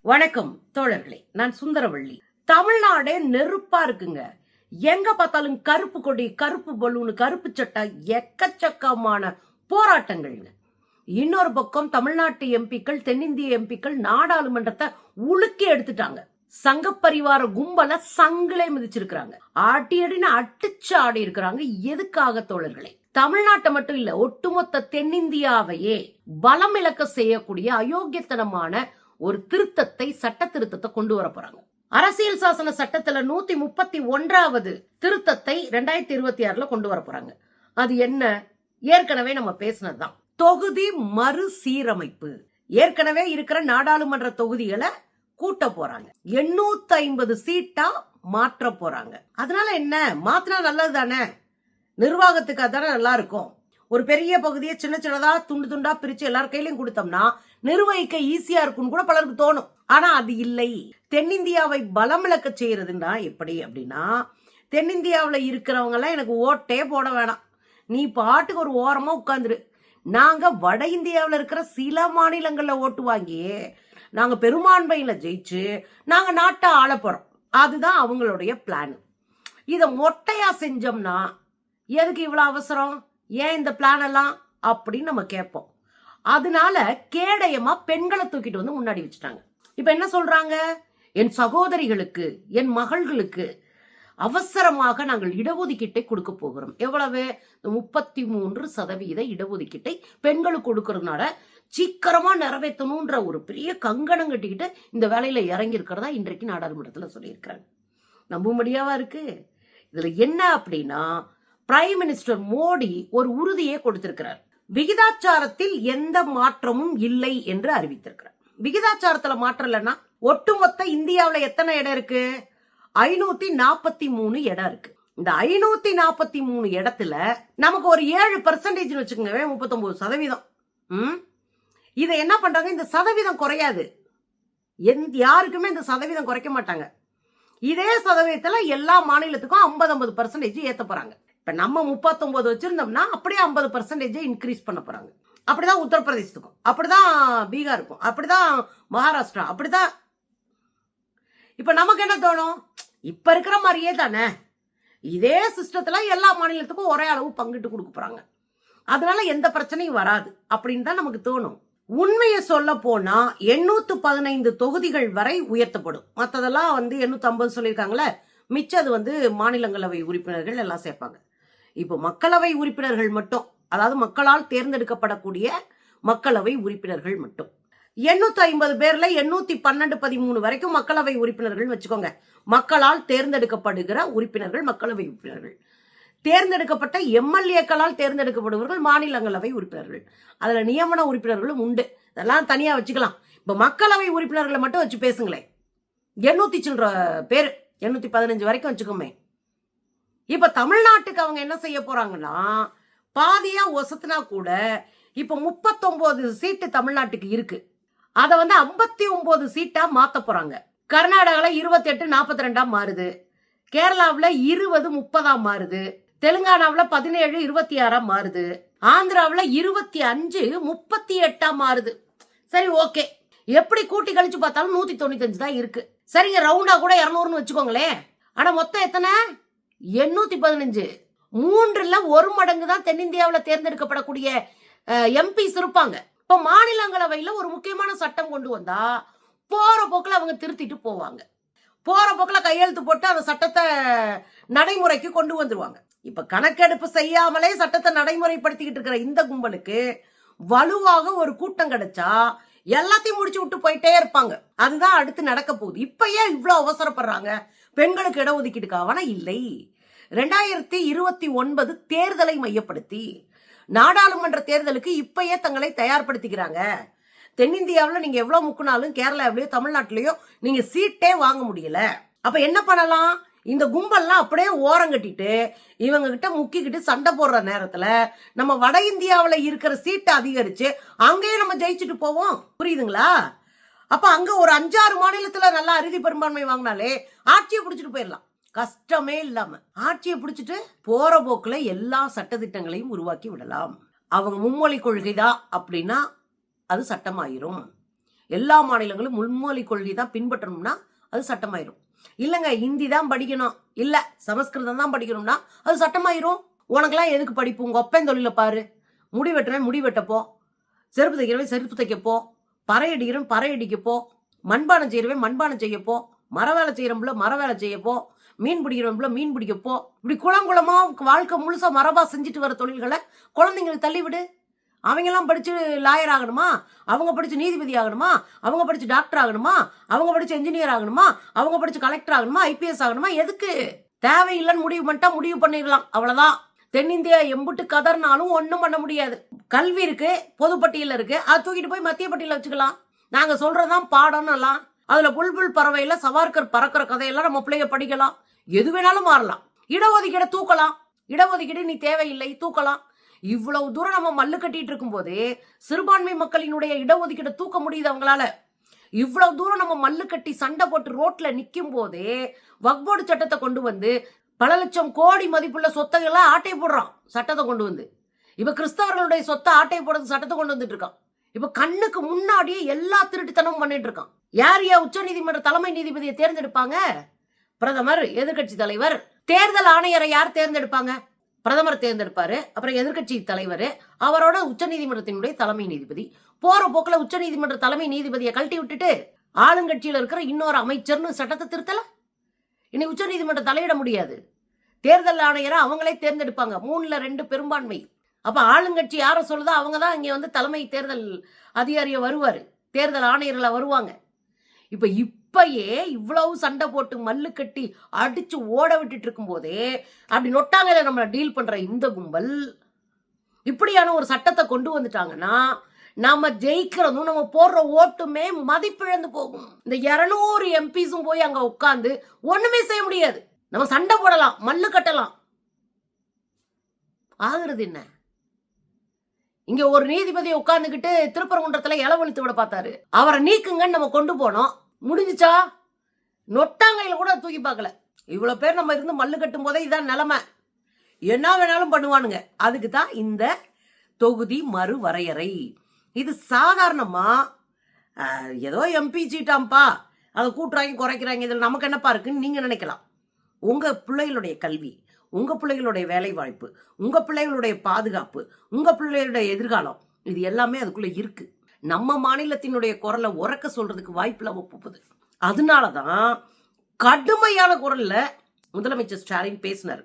வணக்கம் தோழர்களே, நான் சுந்தரவள்ளி. தமிழ்நாடே நெருப்பா இருக்குங்க. எங்க பார்த்தாலும் கருப்பு கொடி, கருப்பு பலூன், கருப்பு சட்டை, எக்கச்சக்கமான போராட்டங்கள்ங்க. இன்னொரு பக்கம் தமிழ்நாட்டு எம்பிக்கள், தென்னிந்திய எம்பிக்கள் நாடாளுமன்றத்தை உலுக்கி எடுத்துட்டாங்க. சங்கப்பரிவார கும்பல சங்கிலே மிதிச்சிருக்கிறாங்க. ஆட்டியடின்னு அடிச்சு ஆடி இருக்கிறாங்க. எதுக்காக தோழர்களே? தமிழ்நாட்டை மட்டும் இல்ல, ஒட்டுமொத்த தென்னிந்தியாவையே பலம் இழக்க செய்யக்கூடிய அயோக்கியத்தனமான ஒரு திருத்தத்தை, சட்ட திருத்தத்தை கொண்டு வர போறாங்க. அரசியல் சாசன சட்டத்துல 131வது திருத்தத்தை 2026 கொண்டு வர போறாங்க. அது என்ன? ஏற்கனவே நம்ம பேசினதுதான். தொகுதி மறுசீரமைப்பு. ஏற்கனவே இருக்கிற நாடாளுமன்ற தொகுதிகளை கூட்ட போறாங்க. 850 சீட்டா மாற்ற போறாங்க. அதனால என்ன? மாத்தினா நல்லது தானே, நிர்வாகத்துக்கு அதானே நல்லா இருக்கும். ஒரு பெரிய பகுதியை சின்ன சின்னதா துண்டு துண்டா பிரிச்சு எல்லார் கையிலையும் கொடுத்தோம்னா நிர்வகிக்க ஈஸியா இருக்கும்னு கூட பலருக்கு தோணும். ஆனா அது இல்லை. தென்னிந்தியாவை பலம் இழக்க செய்யறதுன்னா எப்படி அப்படின்னா, தென்னிந்தியாவில் இருக்கிறவங்க எல்லாம் எனக்கு ஓட்டே போட வேணாம், நீ பாட்டுக்கு ஒரு ஓரமா உட்கார்ந்துரு. நாங்க வட இந்தியாவில் இருக்கிற சில மாநிலங்கள்ல ஓட்டு வாங்கி நாங்க பெரும்பான்மையில ஜெயிச்சு நாங்க நாட்டை ஆள போறோம். அதுதான் அவங்களுடைய பிளான். இத மொட்டையா செஞ்சோம்னா எதுக்கு இவ்வளவு அவசரம், ஏன் இந்த பிளான் எல்லாம் அப்படின்னு நம்ம கேட்போம். அதனால கேடயமா பெண்களை தூக்கிட்டு வந்து முன்னாடி வச்சுட்டாங்க. இப்ப என்ன சொல்றாங்க? என் சகோதரிகளுக்கு, என் மகள்களுக்கு அவசரமாக நாங்கள் இடஒதுக்கீட்டை கொடுக்க போகிறோம். எவ்வளவு? 33% இடஒதுக்கீட்டை பெண்களுக்கு கொடுக்கறதுனால சீக்கிரமா நிறைவேற்றணும்ன்ற ஒரு பெரிய கங்கணம் கட்டிக்கிட்டு இந்த வேலையில இறங்கி இருக்கிறதா இன்றைக்கு நாடாளுமன்றத்துல சொல்லியிருக்கிறாங்க. நம்பும்படியாவா இருக்கு? இதுல என்ன அப்படின்னா, பிரைம் மினிஸ்டர் மோடி ஒரு உறுதியை கொடுத்திருக்கிறார். விகிதாச்சாரத்தில் எந்த மாற்றமும் இல்லை என்று அறிவித்திருக்கிறார். விகிதாச்சாரத்துல மாற்றம் இல்லைன்னா ஒட்டுமொத்த இந்தியாவில எத்தனை இடம் இருக்கு? 543 இடம் இருக்கு. இந்த 543 இடத்துல நமக்கு ஒரு 7% வச்சுக்கோங்க, 39%. இதை என்ன பண்றாங்க? இந்த சதவீதம் குறையாது. யாருக்குமே இந்த சதவீதம் குறைக்க மாட்டாங்க. இதே சதவீதத்துல எல்லா மாநிலத்துக்கும் 50% ஏத்த போறாங்க. இப்ப நம்ம 39 வச்சிருந்தோம்னா அப்படியே 50% இன்க்ரீஸ் பண்ண போறாங்க. அப்படிதான் உத்தரப்பிரதேசத்துக்கும், அப்படிதான் பீகாருக்கும், அப்படிதான் மகாராஷ்டிரா, அப்படிதான். இப்ப நமக்கு என்ன தோணும்? இப்ப இருக்கிற மாதிரியே தானே, இதே சிஸ்டத்துல எல்லா மாநிலத்துக்கும் ஒரே அளவு பங்கிட்டு கொடுக்க போறாங்க. அதனால எந்த பிரச்சனையும் வராது அப்படின்னு தான் நமக்கு தோணும். உண்மையை சொல்ல போனா 815 தொகுதிகள் வரை உயர்த்தப்படும். மற்றதெல்லாம் 850 சொல்லியிருக்காங்களே, மிச்சது மாநிலங்களவை உறுப்பினர்கள் எல்லாம் சேர்ப்பாங்க. இப்போ மக்களவை உறுப்பினர்கள் மட்டும், அதாவது மக்களால் தேர்ந்தெடுக்கப்படக்கூடிய மக்களவை உறுப்பினர்கள் மட்டும் 850 பேர்ல 812-13 வரைக்கும் மக்களவை உறுப்பினர்கள் வச்சுக்கோங்க. மக்களால் தேர்ந்தெடுக்கப்படுகிற உறுப்பினர்கள் மக்களவை உறுப்பினர்கள். தேர்ந்தெடுக்கப்பட்ட எம்எல்ஏக்களால் தேர்ந்தெடுக்கப்படுபவர்கள் மாநிலங்களவை உறுப்பினர்கள். அதுல நியமன உறுப்பினர்களும் உண்டு. இதெல்லாம் தனியா வச்சுக்கலாம். இப்ப மக்களவை உறுப்பினர்களை மட்டும் வச்சு பேசுங்களேன். 800 சில்லற பேர், 815 வரைக்கும் வச்சுக்கோமே. இப்ப தமிழ்நாட்டுக்கு அவங்க என்ன செய்ய போறாங்கன்னா, பாதியா ஒசத்துனா கூட இப்ப 39 சீட்டு தமிழ்நாட்டுக்கு இருக்கு. அத 59 சீட்டா மாத்த போறாங்க. கர்நாடகால 28-42 மாறுது, கேரளாவில் 20-30 மாறுது, தெலுங்கானாவில் 17-26 மாறுது, ஆந்திராவில் 25-38 மாறுது. சரி, ஓகே. எப்படி கூட்டி கழிச்சு பார்த்தாலும் 195 தான் இருக்கு. சரிங்க, ரவுண்டா கூட 200 வச்சுக்கோங்களேன். ஆனா மொத்தம் எத்தனை? 815. 3ல் 1 மடங்கு தான் தென்னிந்தியாவில் தேர்ந்தெடுக்கப்படக்கூடிய எம்பிஸ் இருப்பாங்க. இப்ப மாநிலங்களவையில ஒரு முக்கியமான சட்டம் கொண்டு வந்தா போற போக்குல அவங்க திருத்திட்டு போவாங்க. போற போக்குல கையெழுத்து போட்டு அந்த சட்டத்தை நடைமுறைக்கு கொண்டு வந்துருவாங்க. இப்ப கணக்கெடுப்பு செய்யாமலே சட்டத்தை நடைமுறைப்படுத்திக்கிட்டு இருக்கிற இந்த கும்பலுக்கு வலுவாக ஒரு கூட்டம் கிடைச்சா எல்லாத்தையும் முடிச்சு விட்டு போயிட்டே இருப்பாங்க. அதுதான் அடுத்து நடக்க போகுது. இப்ப ஏன் இவ்வளவு அவசரப்படுறாங்க? பெண்களுக்கு இடஒதுக்கீடுக்கான இல்லை. 2029 தேர்தலை மையப்படுத்தி நாடாளுமன்ற தேர்தலுக்கு இப்பயே தங்களை தயார்படுத்திக்கிறாங்க. தென்னிந்தியாவில் நீங்க எவ்வளவு முக்குனாலும் கேரளாவிலயோ தமிழ்நாட்டிலயோ நீங்க சீட்டே வாங்க முடியல. அப்ப என்ன பண்ணலாம்? இந்த கும்பல்லாம் அப்படியே ஓரம் கட்டிட்டு இவங்க கிட்ட முக்கிக்கிட்டு சண்டை போடுற நேரத்துல நம்ம வட இந்தியாவில இருக்கிற சீட்டை அதிகரிச்சு அங்கேயே நம்ம ஜெயிச்சுட்டு போவோம். புரியுதுங்களா? அப்ப அங்க ஒரு 5-6 மாநிலத்துல நல்லா அறுதி பெரும்பான்மை வாங்கினாலே ஆட்சியை பிடிச்சிட்டு போயிடலாம், கஷ்டமே இல்லாம. ஆட்சியை பிடிச்சிட்டு போற போக்குல எல்லா சட்டத்திட்டங்களையும் உருவாக்கி விடலாம். அவங்க மும்மொழி கொள்கைதான் அப்படின்னா அது சட்டமாயிரும். எல்லா மாநிலங்களும் மும்மொழி கொள்கை தான் பின்பற்றணும்னா அது சட்டமாயிரும். இல்லைங்க ஹிந்தி தான் படிக்கணும், இல்ல சமஸ்கிருதம் தான் படிக்கணும்னா அது சட்டமாயிரும். உனக்கெல்லாம் எதுக்கு படிப்பு? உங்க ஒப்பன் தொழில பாரு. முடி வெட்டுறேன் முடி வெட்டப்போ, செருப்பு தைக்கிறவன் செருப்பு தைக்கப்போ, பறை அடிக்கிறவன் பறை அடிக்கப்போ, மண்பானம் செய்யறவன் மண்பானம் செய்யப்போ, மர வேலை செய்யறவங்கள மர வேலை செய்யப்போ, மீன் பிடிக்கிறவங்கள மீன் பிடிக்கப்போ, இப்படி குளங்குளமா வாழ்க்கை முழுசா மரபா செஞ்சுட்டு வர தொழில்களை குழந்தைங்களுக்கு தள்ளிவிடு. அவங்க எல்லாம் படிச்சு லாயர் ஆகணுமா, அவங்க படிச்சு நீதிபதி ஆகணுமா, அவங்க படிச்சு டாக்டர் ஆகணுமா, அவங்க படிச்சு என்ஜினியர் ஆகணுமா, அவங்க படிச்சு கலெக்டர் ஆகணுமா, ஐபிஎஸ் ஆகணுமா? எதுக்கு? தேவையில்லைன்னு முடிவு பண்ணிட்டா முடிவு பண்ணிடலாம், அவ்வளவுதான். தென்னிந்தியா எம்புட்டு கதர்னாலும் ஒன்றும் பண்ண முடியாது. கல்வி இருக்கு, பொதுப்பட்டியல இருக்கு, அதை தூக்கிட்டு போய் மத்திய பட்டியல வச்சுக்கலாம். நாங்க சொல்றதுதான் பாடம்னு எல்லாம். அதுல புல்புல் பறவையில சவார்கர் பறக்கிற கதையெல்லாம் நம்ம பிள்ளைங்க படிக்கலாம். எது வேணாலும் மாறலாம். இடஒதுக்கீடை தூக்கலாம். இடஒதுக்கீடு நீ தேவையில்லை தூக்கலாம். இவ்வளவு தூரம் நம்ம மல்லு கட்டிட்டு இருக்கும் போதே சிறுபான்மை மக்களினுடைய இடஒதுக்கீடை தூக்க முடியுது அவங்களால. இவ்வளவு தூரம் நம்ம மல்லு கட்டி சண்டை போட்டு ரோட்ல நிக்கும் போதே வக்போர்டு சட்டத்தை கொண்டு வந்து பல லட்சம் கோடி மதிப்புள்ள சொத்தைகளை ஆட்டை போடுறான். சட்டத்தை கொண்டு வந்து இப்ப கிறிஸ்தவர்களுடைய சொத்தை ஆட்டை போடுறது சட்டத்தை கொண்டு வந்துட்டு இருக்கான். இப்ப கண்ணுக்கு முன்னாடியே எல்லா திருட்டுத்தனமும் பண்ணிட்டு இருக்கான். யார் உச்ச நீதிமன்ற தலைமை நீதிபதியை தேர்ந்தெடுப்பாங்க? பிரதமர், எதிர்கட்சி தலைவர். தேர்தல் ஆணையரை யார் தேர்ந்தெடுப்பாங்க? பிரதமர் தேர்ந்தெடுப்பாரு. அப்புறம் எதிர்கட்சி தலைவர், அவரோட உச்ச நீதிமன்றத்தினுடைய தலைமை நீதிபதி. போற போக்குல உச்ச நீதிமன்ற தலைமை நீதிபதியை கழட்டி விட்டுட்டு ஆளுங்கட்சியில இருக்கிற இன்னொரு அமைச்சர்னு சட்டத்தை திருத்தல. இனி உச்ச நீதிமன்றம் தலையிட முடியாது. தேர்தல் ஆணையரை அவங்களே தேர்ந்தெடுப்பாங்க. 3/2 பெரும்பான்மை. அப்ப ஆளுங்கட்சி யார சொல்லுதோ அவங்கதான் இங்க வந்து தலைமை தேர்தல் அதிகாரிய வருவாரு, தேர்தல் ஆணையர்ல வருவாங்க. இப்பயே இவ்வளவு சண்டை போட்டு மல்லு கட்டி அடிச்சு ஓட விட்டுட்டு இருக்கும் போதே அப்படி நொட்டாங்கல நம்ம டீல் பண்ற இந்த கும்பல் இப்படியான ஒரு சட்டத்தை கொண்டு வந்துட்டாங்கன்னா நாம ஜெயிக்கிறதும் நம்ம போடுற ஓட்டுமே மதிப்பிழந்து போகும். இந்த 200 எம்பிஸும் போய் அங்க உட்கார்ந்து ஒண்ணுமே செய்ய முடியாது. நம்ம சண்டை போடலாம், மல்லு கட்டலாம், ஆகுறது என்ன? இங்க ஒரு நீதிபதி உட்கார்ந்துகிட்டு திருப்பரங்குன்றத்துல இளவெழுத்து விட பார்த்தாரு. அவரை நீக்குங்கன்னு நம்ம கொண்டு போனோம், முடிஞ்சுச்சா? நொட்டாங்கையில கூட தூக்கி பார்க்கல. இவ்வளவு பேர் நம்ம இருந்து மல்லு கட்டும் போதே இதான் நிலைமை. என்ன வேணாலும் பண்ணுவானுங்க. அதுக்கு தான் இந்த தொகுதி மறு வரையறை. இது சாதாரணமா ஏதோ எம்பி சீட்டாம்பா, அதை கூட்டுறாங்க குறைக்கிறாங்க, இதில் நமக்கு என்னப்பா இருக்குன்னு நீங்க நினைக்கலாம். உங்க பிள்ளைகளுடைய கல்வி, உங்க பிள்ளைகளுடைய வேலை வாய்ப்பு, உங்க பிள்ளைகளுடைய பாதுகாப்பு, உங்க பிள்ளைகளுடைய எதிர்காலம், இது எல்லாமே அதுக்குள்ள இருக்கு. நம்ம மாநிலத்தினுடைய குரலை உறக்க சொல்றதுக்கு வாய்ப்பு இல்லாம போகுது. அதனாலதான் கடுமையான குரல்ல முதலமைச்சர் ஸ்டாலின் பேசினார்.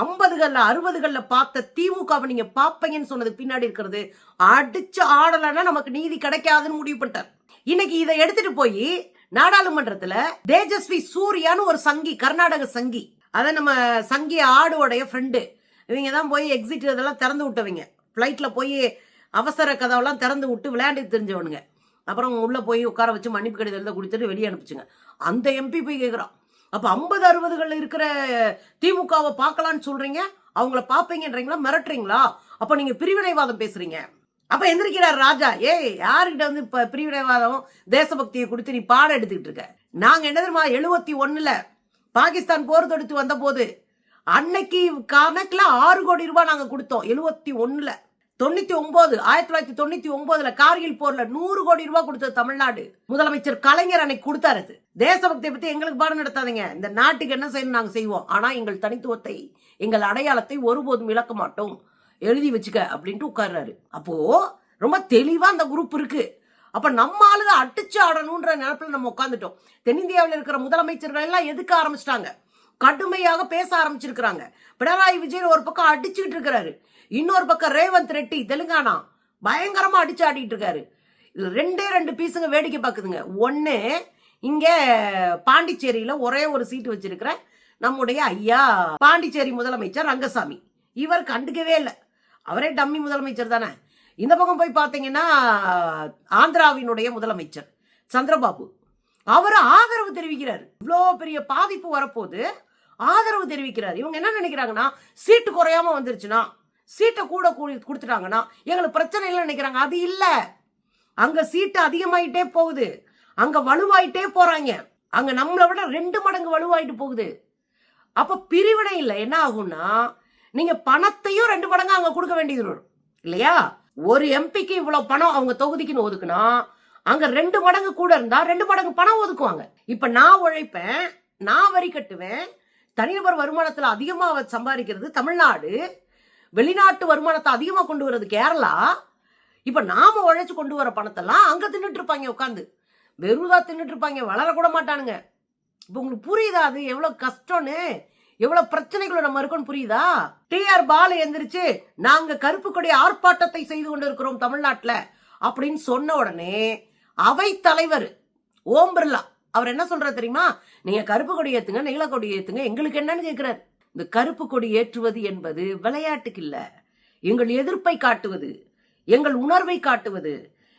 50களில் 60களில் பார்த்த திமுகவை நீங்க பாப்பீங்கன்னு சொன்னது பின்னாடி இருக்கிறது அடிச்சு ஆடலன்னா நமக்கு நீதி கிடைக்காதுன்னு முடிவு பண்ணிட்டார். இன்னைக்கு இதை எடுத்துட்டு போய் நாடாளுமன்றத்துல தேஜஸ்வி சூர்யான்னு ஒரு சங்கி, கர்நாடக சங்கி, அத நம்ம சங்கி ஆடுவோடைய ஃப்ரெண்டு, இவங்க தான் போய் எக்ஸிட் இதெல்லாம் திறந்து விட்டவங்க. ஃபிளைட்ல போய் அவசர கதவெல்லாம் திறந்து விட்டு விளையாண்டு தெரிஞ்சவனுங்க. அப்புறம் உள்ள போய் உட்கார வச்சு மன்னிப்பு கடிதத்தை கொடுத்துட்டு வெளியே அனுப்பிச்சுங்க. அந்த எம்பி போய் கேட்குறான், அப்ப 50 60கள் இருக்கிற திமுகவை பார்க்கலான்னு சொல்றீங்க, அவங்கள பாப்பீங்கன்றீங்களா, மிரட்டுறீங்களா? அப்ப நீங்க பிரிவினைவாதம் பேசுறீங்க. அப்ப எந்திரிக்கிறார் ராஜா, யாருக்கிட்ட வந்து பிரிவினைவாதம் தேசபக்தியை கொடுத்து நீ பாடம் எடுத்துக்கிட்டு இருக்க? நாங்க என்ன தெரியுமா, 71ல பாகிஸ்தான் போர் தொடுத்து வந்த போது அன்னைக்கு கணக்குல 6 கோடி ரூபாய் நாங்க கொடுத்தோம். 71ல 1999 கார்கில் போர்ல 100 கோடி ரூபாய் கொடுத்தது தமிழ்நாடு. முதலமைச்சர் கலைஞர் அன்னைக்கு கொடுத்தாரு. தேசபக்தியை பத்தி எங்களுக்கு பாடம் நடத்தாதீங்க. இந்த நாட்டுக்கு என்ன செய்யணும் நாங்க செய்வோம். ஆனா எங்கள் தனித்துவத்தை, எங்கள் அடையாளத்தை ஒருபோதும் இழக்க மாட்டோம், எழுதி வச்சுக்க அப்படின்ட்டு உட்கார்றாரு. அப்போ ரொம்ப தெளிவா அந்த குரூப் இருக்கு. அப்ப நம்ம ஆளுங்க அடிச்சு ஆடணும்ன்ற நினைப்புல நம்ம உட்கார்ந்துட்டோம். தென்னிந்தியாவில் இருக்கிற முதலமைச்சர்கள் எல்லாம் எதுக்க ஆரம்பிச்சிட்டாங்க, கடுமையாக பேச ஆரம்பிச்சிருக்கிறாங்க. பினராயி விஜயன் ஒரு பக்கம் அடிச்சுக்கிட்டு இருக்கிறாரு, இன்னொரு பக்கம் ரேவந்த் ரெட்டி தெலுங்கானா பயங்கரமா அடிச்சு ஆடிட்டு இருக்காரு. இதுல 2 பீஸுங்க வேடிக்கை பாக்குதுங்க. ஒண்ணு, இங்க பாண்டிச்சேரியில ஒரே ஒரு சீட்டு வச்சிருக்கிற நம்முடைய ஐயா பாண்டிச்சேரி முதலமைச்சர் ரங்கசாமி, இவர் கண்டுக்கவே இல்லை, அவரே டம்மி முதலமைச்சர் தானே. இந்த பக்கம் போய் பாத்தீங்கன்னா ஆந்திராவினுடைய முதலமைச்சர் சந்திரபாபு, அவர் ஆதரவு தெரிவிக்கிறார். இவ்வளோ பெரிய பாதிப்பு வரப்போது ஆதரவு தெரிவிக்கிறார். இவங்க என்ன நினைக்கிறாங்கன்னா, சீட்டு குறையாம வந்துருச்சுன்னா, சீட்டை கூட கொடுத்துட்டாங்கன்னா எங்களுக்கு பிரச்சனை இல்லை நினைக்கிறாங்க. அது இல்ல, அங்க சீட்டு அதிகமாயிட்டே போகுது, அங்க வலுவாயிட்டே போறாங்க, அங்க நம்மளை விட 2 மடங்கு வலுவாயிட்டு போகுது. அப்ப பிரிவினை இல்லை, என்ன ஆகும்னா நீங்க பணத்தையும் 2 மடங்கு அங்க கொடுக்க வேண்டியது வரும் இல்லையா? ஒரு எம்பிக்கு இவ்வளவு பணம் அவங்க தொகுதிக்குன்னு ஒதுக்குனா அங்க 2 மடங்கு கூட இருந்தா 2 மடங்கு பணம் ஒதுக்குவாங்க. இப்ப நான் உழைப்பேன், நான் வரி கட்டுவேன், தனிநபர் வருமானத்துல அதிகமா சம்பாதிக்கிறது தமிழ்நாடு, வெளிநாட்டு வருமானத்தை அதிகமா கொண்டு வர்றது கேரளா. இப்ப நாம உழைச்சு கொண்டு வர பணத்தெல்லாம் அங்க தின்னுட்டு இருப்பாங்க உட்காந்து, வெறுதா தின்னுட்டு இருப்பாங்க, வளர கூட மாட்டானுங்க. இப்ப உங்களுக்கு புரியுதா அது எவ்வளவு கஷ்டம்னு, எவ்வளவு பிரச்சனைகளை நம்ம இருக்கோம்னு புரியுதா? TR பாலு எந்திரிச்சு நாங்க கருப்பு கொடி ஆர்ப்பாட்டத்தை செய்து கொண்டு இருக்கிறோம் தமிழ்நாட்டுல அப்படின்னு சொன்ன உடனே அவை தலைவர் ஓம் பிர்லா அவர் என்ன சொல்றாரு தெரியுமா? நீங்க கருப்பு கொடி ஏத்துங்க, நீல கொடி ஏத்துங்க, எங்களுக்கு என்னன்னு கேட்கிறார். இந்த கருப்பு கொடி ஏற்றுவது என்பது விளையாட்டுக்கு இல்ல, எங்கள் எதிர்ப்பை காட்டுவது, எங்கள் உணர்வை காட்டுவது,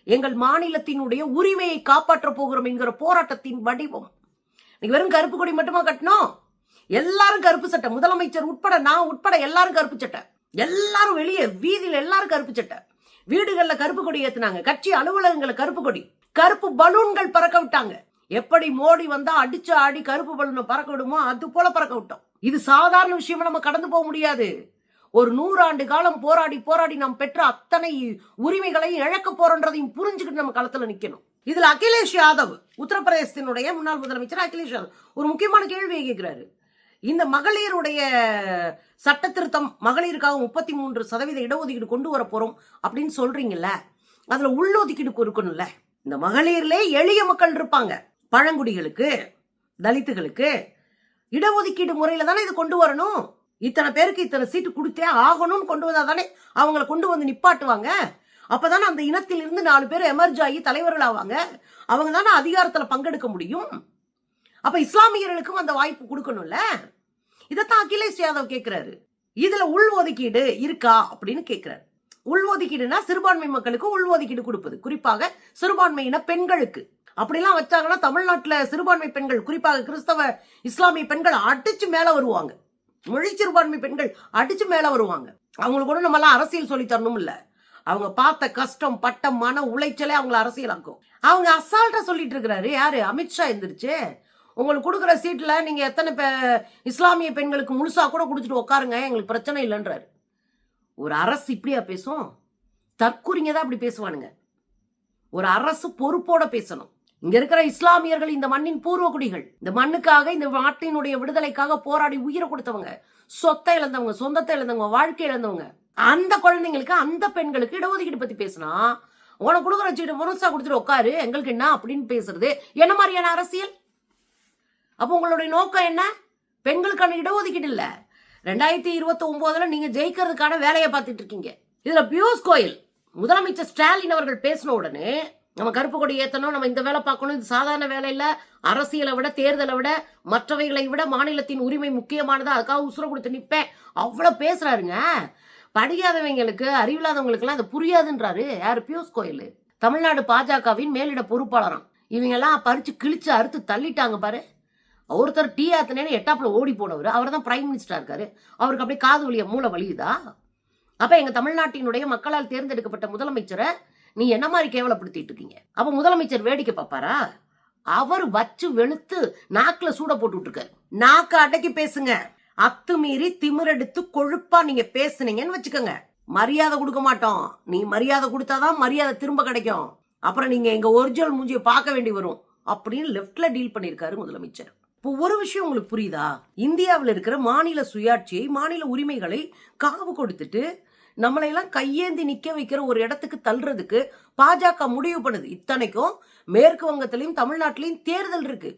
எங்கள் மாநிலத்தினுடைய உரிமையை காப்பாற்ற போகிறோம் என்கிற போராட்டத்தின் வடிவம். நீங்க வெறும் கருப்பு கொடி மட்டுமா கட்டணும்? எல்லாரும் கருப்பு சட்டை, முதலமைச்சர் உட்பட, நான் உட்பட எல்லாரும் கருப்பு சட்டை, எல்லாரும் வெளியே வீதியில எல்லாரும் கருப்பு சட்டை, வீடுகள்ல கருப்பு கொடி ஏத்துனாங்க, கட்சி அலுவலகங்கள்ல கருப்பு கொடி, கருப்பு பலூன்கள் பறக்க விட்டாங்க. எப்படி மோடி வந்தா அடிச்சு ஆடி கருப்பு பலூனை பறக்க விடுமோ அது போல பறக்க விட்டோம். இது சாதாரண விஷயமா நம்ம கடந்து போக முடியாது. ஒரு 100 ஆண்டு காலம் போராடி போராடி நாம் பெற்ற அத்தனை உரிமைகளையும் இழக்க போறோன்றதையும் புரிஞ்சுக்கிட்டு நம்ம களத்துல நிக்கணும். இதுல அகிலேஷ் யாதவ், உத்தரப்பிரதேசத்தினுடைய முன்னாள் முதலமைச்சர் அகிலேஷ் யாதவ் ஒரு முக்கியமான கேள்வியை கேட்கிறாரு. இந்த மகளிருடைய சட்ட திருத்தம், மகளிருக்காக 33% இடஒதுக்கீடு கொண்டு வர போறோம் அப்படின்னு சொல்றீங்கல்ல, அதுல உள்ளொதுக்கீடு இருக்கணும்ல. இந்த மகளிர்ல எளிய மக்கள் இருப்பாங்க, பழங்குடிகளுக்கு, தலித்துகளுக்கு இடஒதுக்கீடு முறையில தானே இது கொண்டு வரணும். இத்தனை பேருக்கு இத்தனை சீட்டு கொடுத்தே ஆகணும்னு கொண்டு வந்தா தானே அவங்களை கொண்டு வந்து நிப்பாட்டுவாங்க. அப்பதானே அந்த இனத்தில் இருந்து 4 பேர் எமர்ஜ் ஆகி தலைவர்கள் ஆவாங்க, அவங்க தானே அதிகாரத்துல பங்கெடுக்க முடியும். அப்ப இஸ்லாமியர்களுக்கும் அந்த வாய்ப்பு கொடுக்கணும்ல. இதத்தான் அகிலேஷ் யாதவ் கேட்கிறாரு. இதுல உள் ஒதுக்கீடு இருக்கா அப்படின்னு கேட்கிறாரு. உள் ஒதுக்கீடுனா சிறுபான்மை மக்களுக்கு உள் ஒதுக்கீடு கொடுப்பது, குறிப்பாக சிறுபான்மையின பெண்களுக்கு. அப்படிலாம் வச்சாங்கன்னா தமிழ்நாட்டுல சிறுபான்மை பெண்கள், குறிப்பாக கிறிஸ்தவ இஸ்லாமிய பெண்கள் அடிச்சு மேல வருவாங்க, மொழி சிறுபான்மை பெண்கள் அடிச்சு மேல வருவாங்க. அவங்களுக்கு கூட நம்ம எல்லாம் அரசியல் சொல்லி தரணும் இல்ல, அவங்க பார்த்த கஷ்டம் பட்ட மன உளைச்சலே அவங்கள அரசியலாக்கும். அவங்க அசால்ட்டா சொல்லிட்டு இருக்கிறாரு யாரு? அமித்ஷா எந்திரிச்சு உங்களுக்கு கொடுக்குற சீட்ல நீங்க எத்தனை இஸ்லாமிய பெண்களுக்கு முழுசா கூட குடிச்சிட்டு உட்காருங்க, எங்களுக்கு பிரச்சனை இல்லைன்றாரு. ஒரு அரசு இப்படியா பேசும்? தற்கூறிங்க தான் அப்படி பேசுவானுங்க. ஒரு அரசு பொறுப்போட பேசணும். இங்க இருக்கிற இஸ்லாமியர்கள் இந்த மண்ணின் பூர்வ குடிகள், இந்த மண்ணுக்காக, இந்த நாட்டினுடைய விடுதலைக்காக போராடி உயிரை கொடுத்தவங்க, சொத்தை இழந்தவங்க, சொந்தத்தை இழந்தவங்க, வாழ்க்கை இழந்தவங்க. அந்த குழந்தைங்களுக்கு, அந்த பெண்களுக்கு இடஒதுக்கீடு பத்தி பேசினா உனக்கு கொடுக்குற சீட்டு முழுசா கொடுத்துட்டு உட்காரு, எங்களுக்கு என்ன அப்படின்னு பேசுறது என்ன மாதிரியான அரசியல்? அப்போ உங்களுடைய நோக்கம் என்ன? பெண்களுக்கான இடஒதுக்கீடு இல்ல, 2029 நீங்க ஜெயிக்கிறதுக்கான வேலையை பார்த்துட்டு இருக்கீங்க. இதுல பியூஷ் கோயல், முதலமைச்சர் ஸ்டாலின் அவர்கள் பேசின உடனே நம்ம கருப்பு கொடி ஏத்தணும், நம்ம இந்த வேலை பார்க்கணும், இது சாதாரண வேலை இல்ல, அரசியலை விட, தேர்தலை விட, மற்றவைகளை விட மாநிலத்தின் உரிமை முக்கியமானதா, அதுக்காக உசுர கொடுத்து நிப்பேன், அவ்வளவு பேசுறாருங்க. படிக்காதவங்களுக்கு, அறிவில்லாதவங்களுக்கு எல்லாம் அது புரியாதுன்றாரு யாரு? பியூஷ் கோயல், தமிழ்நாடு பாஜகவின் மேலிட பொறுப்பாளராம். இவங்க எல்லாம் பறிச்சு கிழிச்சு அறுத்து தள்ளிட்டாங்க பாரு. ஒருத்தர் டீ ஆத்தினேன்னு எட்டாப்புல ஓடி போனவர், அவர் தான் பிரைம் மினிஸ்டரா இருக்காரு, அவருக்கு அப்படியே காது வலிய மூளை வலியுதா? அப்ப எங்க தமிழ்நாட்டினுடைய மக்களால் தேர்ந்தெடுக்கப்பட்ட முதலமைச்சரை நீ என்ன மாதிரி கேவலப்படுத்திட்டு இருக்கீங்க? அப்ப முதலமைச்சர் வேடிக்கை பார்ப்பாரா? அவர் வச்சு வெளுத்து நாக்குல சூட போட்டு இருக்காரு. நாக்கு அடக்கி பேசுங்க. அத்துமீறி திமிரெடுத்து கொழுப்பா நீங்க பேசுனீங்கன்னு வச்சுக்கோங்க, மரியாதை கொடுக்க மாட்டோம். நீ மரியாதை கொடுத்தாதான் மரியாதை திரும்ப கிடைக்கும், அப்புறம் நீங்க எங்க ஒரிஜினல் மூஞ்சியை பார்க்க வேண்டி வரும் அப்படின்னு லெப்ட்ல டீல் பண்ணிருக்காரு முதலமைச்சர். இப்போ ஒரு விஷயம் உங்களுக்கு புரியுதா? இந்தியாவில் இருக்கிற மாநில சுயாட்சியை, மாநில உரிமைகளை காவு கொடுத்துட்டு நம்மளையெல்லாம் கையேந்தி நிக்க வைக்கிற ஒரு இடத்துக்கு தள்ளுறதுக்கு பாஜக முடிவு பண்ணுது. இத்தனைக்கும் மேற்கு வங்கத்திலையும் தமிழ்நாட்டிலையும் தேர்தல் இருக்கு.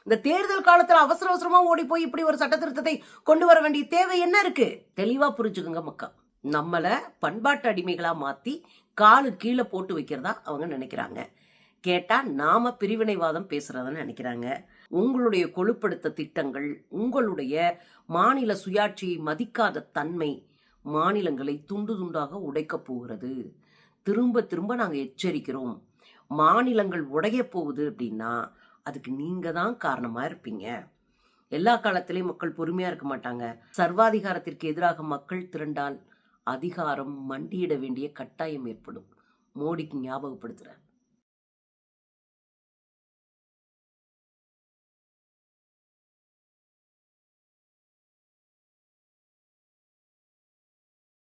இந்த தேர்தல் காலத்துல அவசர அவசரமா ஓடி போய் இப்படி ஒரு சட்ட திருத்தத்தை கொண்டு வர வேண்டிய தேவை என்ன இருக்கு? தெளிவா புரிஞ்சுக்குங்க மக்கா. நம்மள பண்பாட்டு அடிமைகளா மாத்தி காலு கீழே போட்டு வைக்கிறதா அவங்க நினைக்கிறாங்க. கேட்டா நாம பிரிவினைவாதம் பேசுறதுன்னு நினைக்கிறாங்க. உங்களுடைய கொழுப்படுத்த திட்டங்கள், உங்களுடைய மாநில சுயாட்சியை மதிக்காத தன்மை மாநிலங்களை துண்டு துண்டாக உடைக்க போகிறது. திரும்ப திரும்ப நாங்க எச்சரிக்கிறோம். மாநிலங்கள் உடைய போகுது அப்படின்னா அதுக்கு நீங்க தான் காரணமா இருப்பீங்க. எல்லா காலத்திலையும் மக்கள் பொறுமையா இருக்க மாட்டாங்க. சர்வாதிகாரத்திற்கு எதிராக மக்கள் திரண்டால் அதிகாரம் மண்டியிட வேண்டிய கட்டாயம் ஏற்படும். மோடிக்கு ஞாபகப்படுத்துறேன்.